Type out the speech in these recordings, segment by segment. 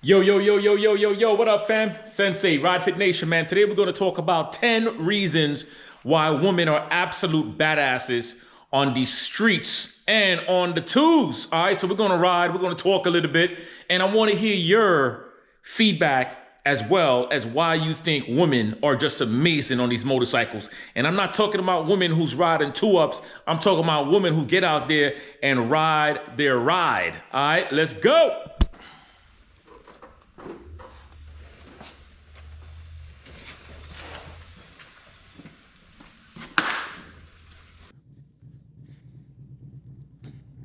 Yo, yo, yo, yo, yo, yo, yo, what up, fam? Sensei, Ride Fit Nation, man. Today we're going to talk about 10 reasons why women are absolute badasses on the streets and on the tubes. All right, so we're going to ride, we're going to talk a little bit, and I want to hear your feedback as well as why you think women are just amazing on these motorcycles. And I'm not talking about women who's riding two-ups. I'm talking about women who get out there and ride their ride. All right, let's go.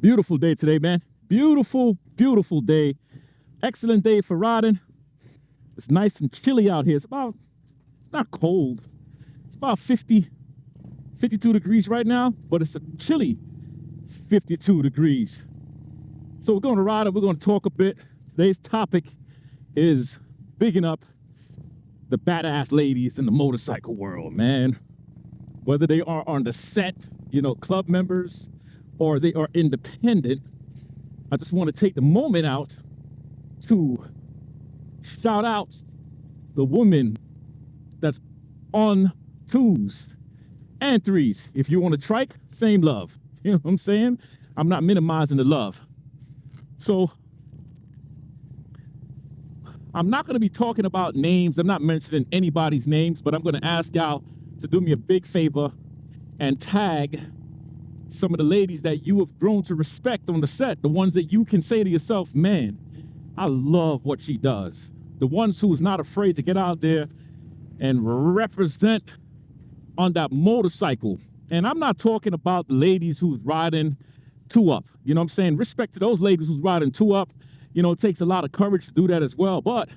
Beautiful day today, man. Beautiful, beautiful day. Excellent day for riding. It's nice and chilly out here. It's not cold. It's about 52 degrees right now, but it's a chilly 52 degrees. So we're going to ride and we're going to talk a bit. Today's topic is bigging up the badass ladies in the motorcycle world, man. Whether they are on the set, club members, or they are independent, I just want to take the moment out to shout out the woman that's on twos and threes. If you want to trike, same love. You know what I'm saying? I'm not minimizing the love. So I'm not going to be talking about names. I'm not mentioning anybody's names, but I'm going to ask y'all to do me a big favor and tag some of the ladies that you have grown to respect on the set, the ones that you can say to yourself, man, I love what she does. The ones who's not afraid to get out there and represent on that motorcycle. And I'm not talking about the ladies who's riding two up. You know what I'm saying? Respect to those ladies who's riding two up. It takes a lot of courage to do that as well. But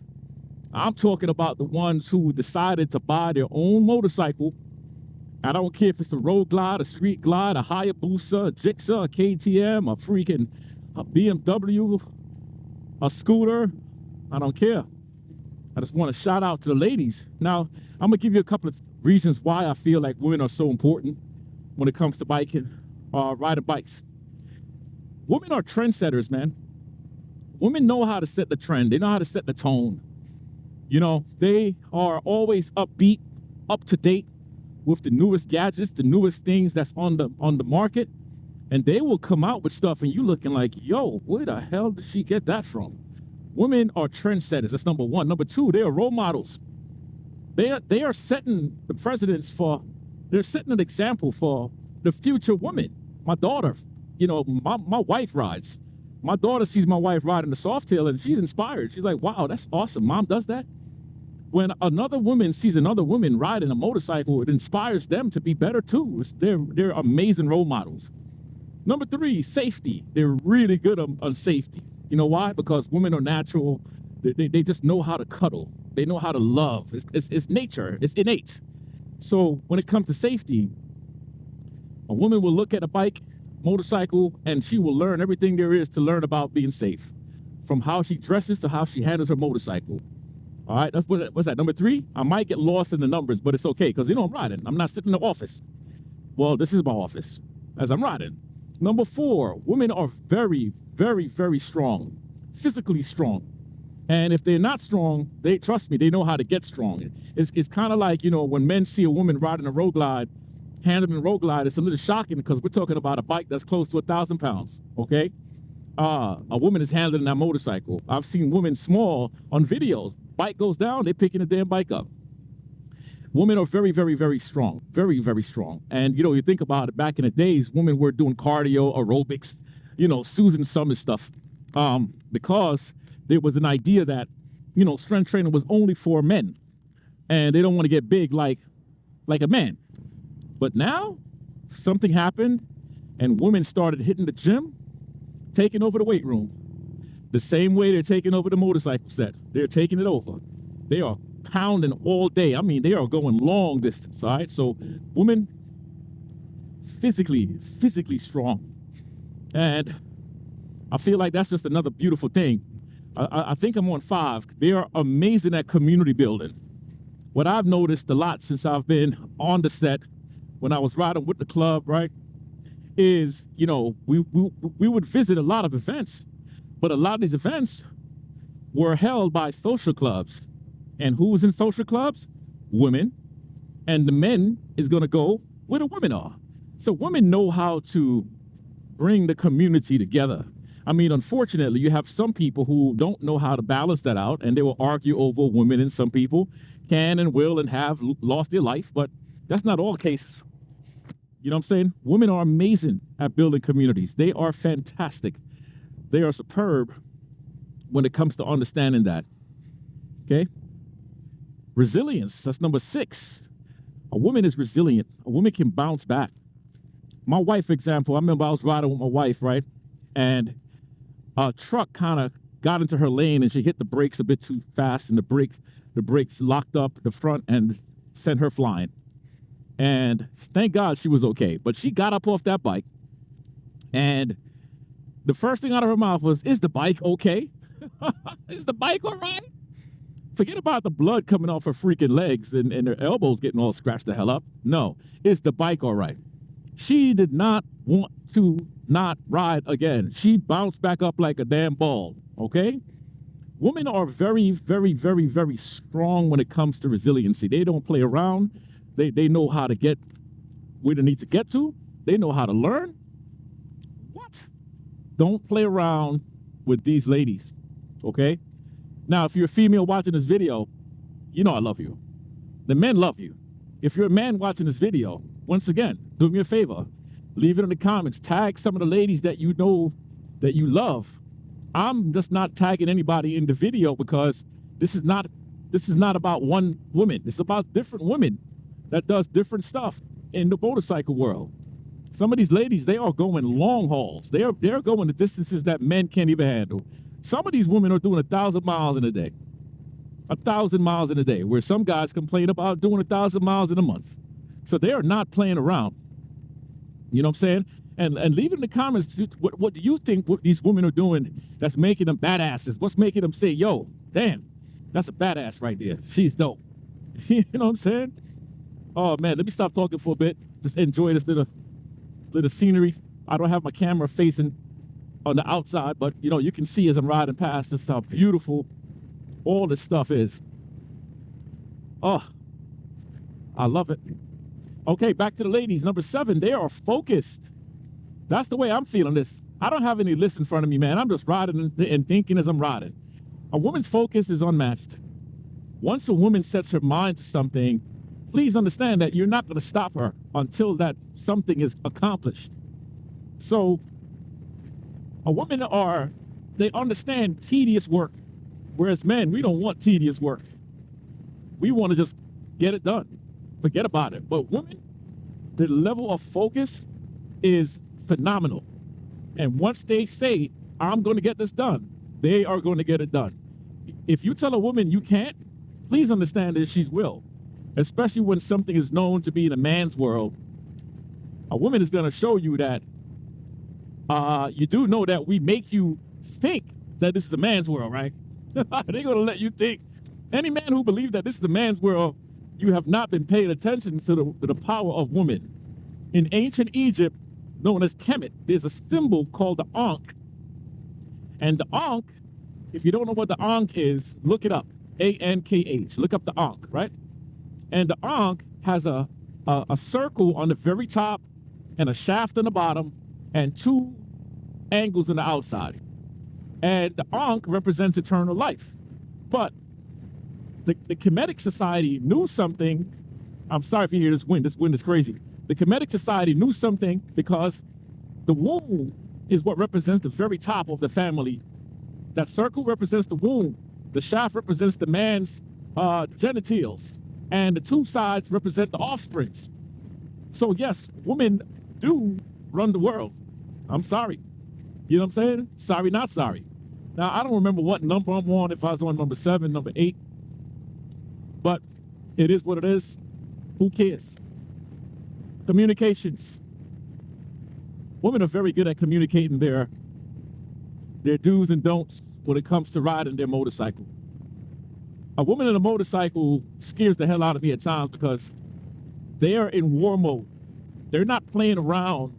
I'm talking about the ones who decided to buy their own motorcycle. I don't care if it's a road glide, a street glide, a Hayabusa, a Jixer, a KTM, a BMW, a scooter. I don't care. I just want to shout out to the ladies. Now, I'm going to give you a couple of reasons why I feel like women are so important when it comes to biking, riding bikes. Women are trendsetters, man. Women know how to set the trend. They know how to set the tone. They are always upbeat, up to date with the newest gadgets, the newest things that's on the market, and they will come out with stuff and you looking like, yo, where the hell did she get that from? Women are trendsetters. That's number one. Number two, they are role models. They are setting the precedents they're setting an example for the future woman. My daughter, my wife rides. My daughter sees my wife riding the Softail and she's inspired. She's like, wow, that's awesome. Mom does that? When another woman sees another woman riding a motorcycle, it inspires them to be better too. They're amazing role models. Number three, safety. They're really good on safety. You know why? Because women are natural. They just know how to cuddle. They know how to love. It's nature. It's innate. So when it comes to safety, a woman will look at a bike, motorcycle, and she will learn everything there is to learn about being safe. From how she dresses to how she handles her motorcycle. All right, what's that? Number three, I might get lost in the numbers, but it's okay because I'm riding. I'm not sitting in the office. Well, this is my office as I'm riding. Number four, women are very, very, very strong, physically strong. And if they're not strong, trust me, they know how to get strong. It's kind of like, when men see a woman riding a road glide, handling a road glide, it's a little shocking because we're talking about a bike that's close to 1,000 pounds, okay? A woman is handling that motorcycle. I've seen women small on videos. Bike goes down, they're picking the damn bike up. Women are very, very, very strong. Very, very strong. And, you think about it, back in the days, women were doing cardio, aerobics, Susan Summers stuff. Because there was an idea that, strength training was only for men. And they don't want to get big like a man. But now, something happened, and women started hitting the gym, taking over the weight room. The same way they're taking over the motorcycle set. They're taking it over. They are pounding all day. I mean, they are going long distance, all right? So women, physically strong. And I feel like that's just another beautiful thing. I think I'm on 5. They are amazing at community building. What I've noticed a lot since I've been on the set, when I was riding with the club, right, is, we would visit a lot of events. But a lot of these events, were held by social clubs. And who was in social clubs? Women. And the men is going to go where the women are. So women know how to bring the community together. I mean, unfortunately, you have some people who don't know how to balance that out, and they will argue over women, and some people can and will and have lost their life, but that's not all cases. You know what I'm saying? Women are amazing at building communities. They are fantastic. They are superb when it comes to understanding that. Okay? Resilience, that's number 6. A woman is resilient. A woman can bounce back. My wife, for example, I remember I was riding with my wife, right? And a truck kind of got into her lane and she hit the brakes a bit too fast, and the brakes locked up the front and sent her flying. And thank God she was okay. But she got up off that bike, and the first thing out of her mouth was, "Is the bike okay?" Is the bike all right? Forget about the blood coming off her freaking legs and her elbows getting all scratched the hell up. No, is the bike all right? She did not want to not ride again. She bounced back up like a damn ball, okay? Women are very, very, very, very strong when it comes to resiliency. They don't play around. They know how to get where they need to get to. They know how to learn. What? Don't play around with these ladies, okay? Now, if you're a female watching this video, you know I love you. The men love you. If you're a man watching this video, once again, do me a favor. Leave it in the comments. Tag some of the ladies that you know that you love. I'm just not tagging anybody in the video because this is not about one woman. It's about different women that does different stuff in the motorcycle world. Some of these ladies, they are going long hauls. They're going the distances that men can't even handle. Some of these women are doing 1,000 miles in a day. 1,000 miles in a day, where some guys complain about doing 1,000 miles in a month. So they are not playing around. You know what I'm saying? And leave in the comments, what do you think what these women are doing that's making them badasses? What's making them say, yo, damn, that's a badass right there. She's dope. You know what I'm saying? Oh, man, let me stop talking for a bit. Just enjoy this little scenery. I don't have my camera facing on the outside, but, you know, you can see as I'm riding past just how beautiful all this stuff is. Oh, I love it. Okay, back to the ladies. Number 7, they are focused. That's the way I'm feeling this. I don't have any list in front of me, man. I'm just riding and thinking as I'm riding. A woman's focus is unmatched. Once a woman sets her mind to something, please understand that you're not going to stop her until that something is accomplished. So a woman they understand tedious work, whereas men, we don't want tedious work. We want to just get it done. Forget about it. But women, the level of focus is phenomenal. And once they say, I'm going to get this done, they are going to get it done. If you tell a woman you can't, please understand that she's will. Especially when something is known to be in a man's world. A woman is going to show you that you do know that we make you think that this is a man's world, right? They're going to let you think. Any man who believes that this is a man's world, you have not been paying attention to the power of women. In ancient Egypt, known as Kemet, there's a symbol called the Ankh. And the Ankh, if you don't know what the Ankh is, look it up. A-N-K-H. Look up the Ankh, right? And the Ankh has a circle on the very top and a shaft on the bottom and 2 angles on the outside. And the Ankh represents eternal life. But the Kemetic society knew something. I'm sorry if you hear this wind. This wind is crazy. The Kemetic society knew something because the womb is what represents the very top of the family. That circle represents the womb. The shaft represents the man's genitals. And the 2 sides represent the offsprings. So yes, women do run the world. I'm sorry. You know what I'm saying? Sorry, not sorry. Now, I don't remember what number I'm on, if I was on number 7, number 8. But it is what it is. Who cares? Communications. Women are very good at communicating their do's and don'ts when it comes to riding their motorcycle. A woman in a motorcycle scares the hell out of me at times because they are in war mode. They're not playing around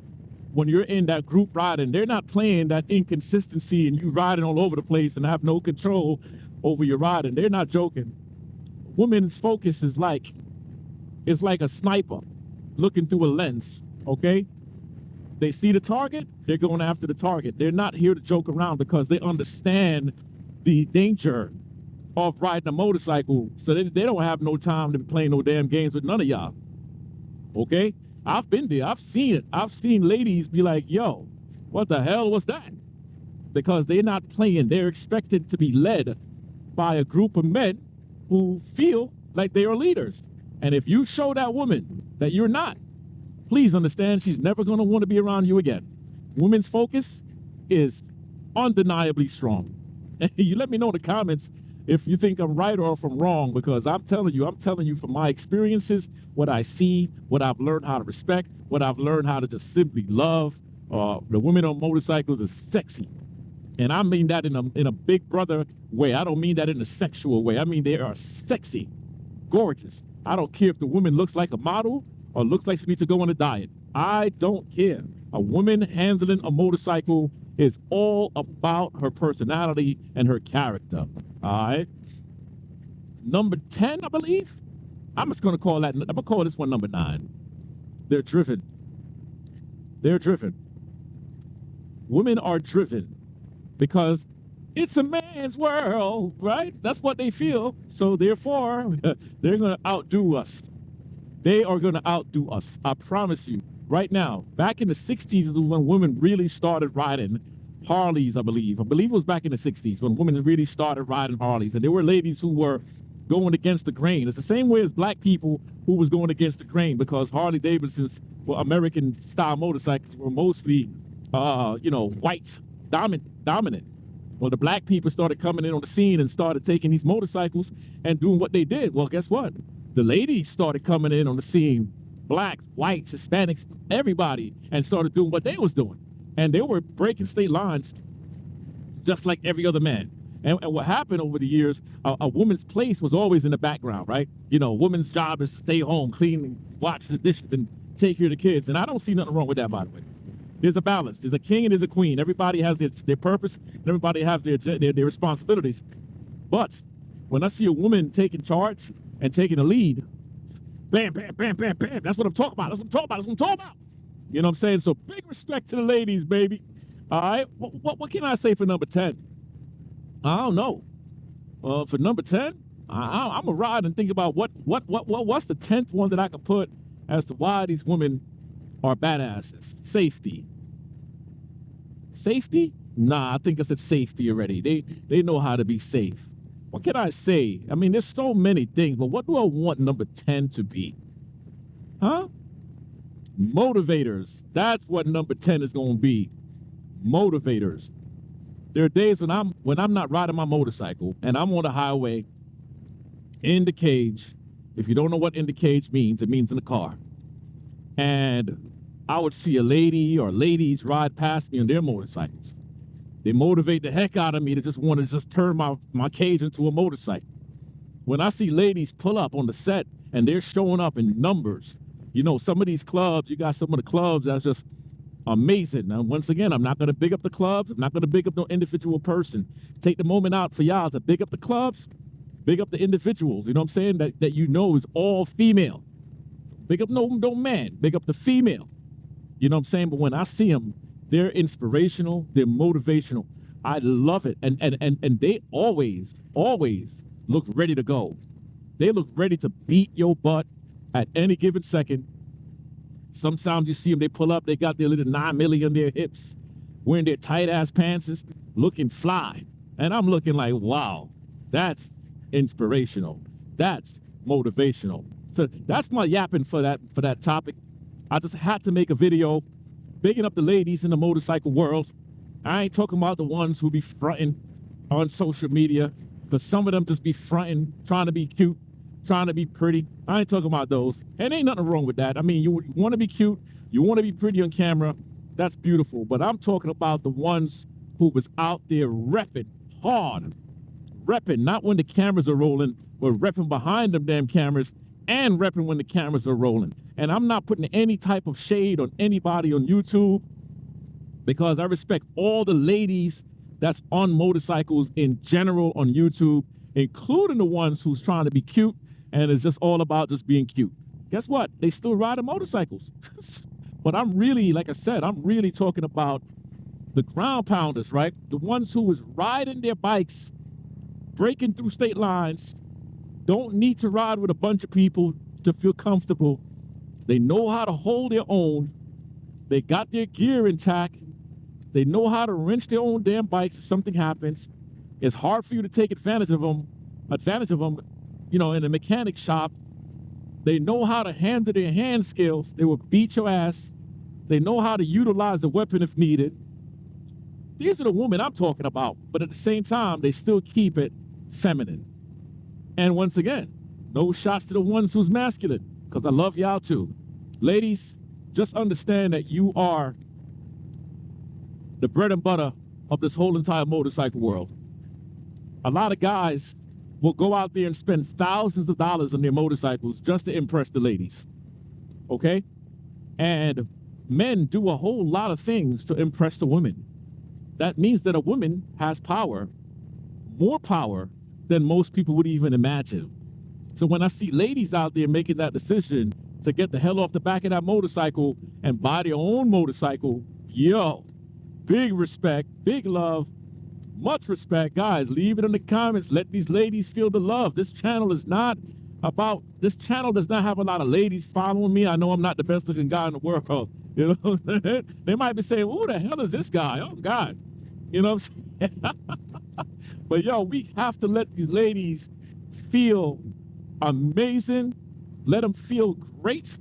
when you're in that group riding. They're not playing that inconsistency and you riding all over the place and have no control over your ride, and they're not joking. Women's focus is like a sniper looking through a lens, okay? They see the target, they're going after the target. They're not here to joke around because they understand the danger of riding a motorcycle. So they don't have no time to be playing no damn games with none of y'all, okay? I've been there, I've seen it. I've seen ladies be like, yo, what the hell was that? Because they're not playing. They're expected to be led by a group of men who feel like they are leaders. And if you show that woman that you're not, please understand she's never going to want to be around you again. Women's focus is undeniably strong. And you let me know in the comments if you think I'm right or if I'm wrong, because I'm telling you from my experiences, what I see, what I've learned how to respect, what I've learned how to just simply love. The women on motorcycles is sexy. And I mean that in a big brother way. I don't mean that in a sexual way. I mean they are sexy, gorgeous. I don't care if the woman looks like a model or looks like she needs to go on a diet. I don't care. A woman handling a motorcycle is all about her personality and her character. All right. Number 10, I believe. I'm gonna call this one number 9. They're driven. They're driven. Women are driven because it's a man's world, right? That's what they feel. So therefore, they're going to outdo us. They are going to outdo us. I promise you. Right now, back in the 60s when women really started riding Harleys, I believe. I believe it was back in the 60s when women really started riding Harleys. And there were ladies who were going against the grain. It's the same way as black people who was going against the grain, because Harley Davidson's American style motorcycles were mostly, white dominant. Well, the black people started coming in on the scene and started taking these motorcycles and doing what they did. Well, guess what? The ladies started coming in on the scene, blacks, whites, Hispanics, everybody, and started doing what they was doing. And they were breaking state lines just like every other man. And what happened over the years, a woman's place was always in the background, right? You know, a woman's job is to stay home, clean, and watch the dishes, and take care of the kids. And I don't see nothing wrong with that, by the way. There's a balance. There's a king and there's a queen. Everybody has their purpose, and everybody has their responsibilities. But when I see a woman taking charge and taking a lead, bam, bam, bam, bam, bam. That's what I'm talking about. That's what I'm talking about. That's what I'm talking about. You know what I'm saying? So big respect to the ladies, baby. All right. What can I say for number 10? I don't know. For number 10, I'm gonna ride and think about what's the 10th one that I can put as to why these women are badasses. Safety. Safety? Nah, I think I said safety already. They know how to be safe. What can I say? I mean, there's so many things, but what do I want number 10 to be? Huh? Motivators. That's what number 10 is going to be. Motivators. There are days when I'm not riding my motorcycle and I'm on the highway in the cage. If you don't know what in the cage means, it means in the car. And I would see a lady or ladies ride past me on their motorcycles. They motivate the heck out of me to just want to just turn my cage into a motorcycle. When I see ladies pull up on the set and they're showing up in numbers, you know, some of these clubs, you got some of the clubs that's just amazing. Now, once again, I'm not going to big up the clubs. I'm not going to big up no individual person. Take the moment out for y'all to big up the clubs, big up the individuals, you know what I'm saying, that you know is all female. Big up no man, big up the female. You know what I'm saying? But when I see them, they're inspirational, they're motivational. I love it. And they always look ready to go. They look ready to beat your butt at any given second. Sometimes you see them, they pull up, they got their little 9 milli on their hips, wearing their tight ass pants, looking fly. And I'm looking like, wow, that's inspirational. That's motivational. So that's my yapping for that topic. I just had to make a video bigging up the ladies in the motorcycle world. I ain't talking about the ones who be fronting on social media, because some of them just be fronting, trying to be cute, trying to be pretty. I ain't talking about those. And ain't nothing wrong with that. I mean, you want to be cute, you want to be pretty on camera, that's beautiful. But I'm talking about the ones who was out there repping hard. Repping, not when the cameras are rolling, but repping behind them damn cameras and repping when the cameras are rolling. And I'm not putting any type of shade on anybody on YouTube, because I respect all the ladies that's on motorcycles in general on YouTube. including the ones who's trying to be cute and it's just all about just being cute. Guess what? They still ride motorcycles. But I'm really, like I said, I'm really talking about the ground pounders, right? The ones who was riding their bikes, breaking through state lines, don't need to ride with a bunch of people to feel comfortable. They know how to hold their own. They got their gear intact. They know how to wrench their own damn bikes if something happens. It's hard for you to take advantage of them, you know, in a mechanic shop. They know how to handle their hand skills. They will beat your ass. They know how to utilize the weapon if needed. These are the women I'm talking about, but at the same time, they still keep it feminine. And once again, no shots to the ones who's masculine, because I love y'all too. Ladies, just understand that you are the bread and butter of this whole entire motorcycle world. A lot of guys will go out there and spend thousands of dollars on their motorcycles just to impress the ladies, okay? And men do a whole lot of things to impress the women. That means that a woman has power, more power than most people would even imagine. So when I see ladies out there making that decision to get the hell off the back of that motorcycle and buy their own motorcycle, yo, big respect, big love, much respect. Guys, leave it in the comments. Let these ladies feel the love. This channel does not have a lot of ladies following me. I know I'm not the best looking guy in the world. You know, they might be saying, who the hell is this guy? Oh God. You know what I'm saying? But yo, we have to let these ladies feel amazing. Let them feel great.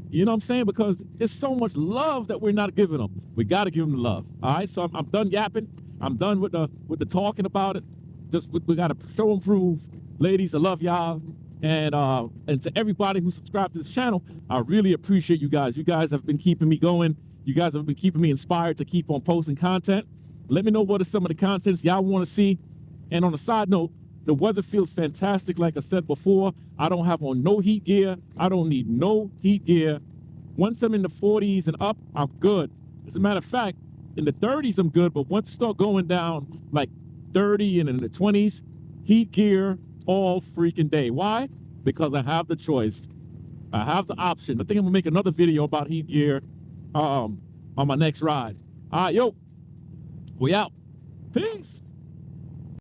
You know what I'm saying? Because it's so much love that we're not giving them. We got to give them the love. All right. So I'm done yapping. I'm done with the talking about it. Just we got to show and prove. Ladies, I love y'all. And to everybody who subscribed to this channel, I really appreciate you guys. You guys have been keeping me going. You guys have been keeping me inspired to keep on posting content. Let me know what are some of the contents y'all want to see. And on a side note, the weather feels fantastic. Like I said before, I don't have on no heat gear. I don't need no heat gear. Once I'm in the 40s and up, I'm good. As a matter of fact, in the 30s, I'm good. But once it start going down like 30 and in the 20s, heat gear all freaking day. Why? Because I have the choice. I have the option. I think I'm gonna make another video about heat gear on my next ride. All right, yo, we out. Peace.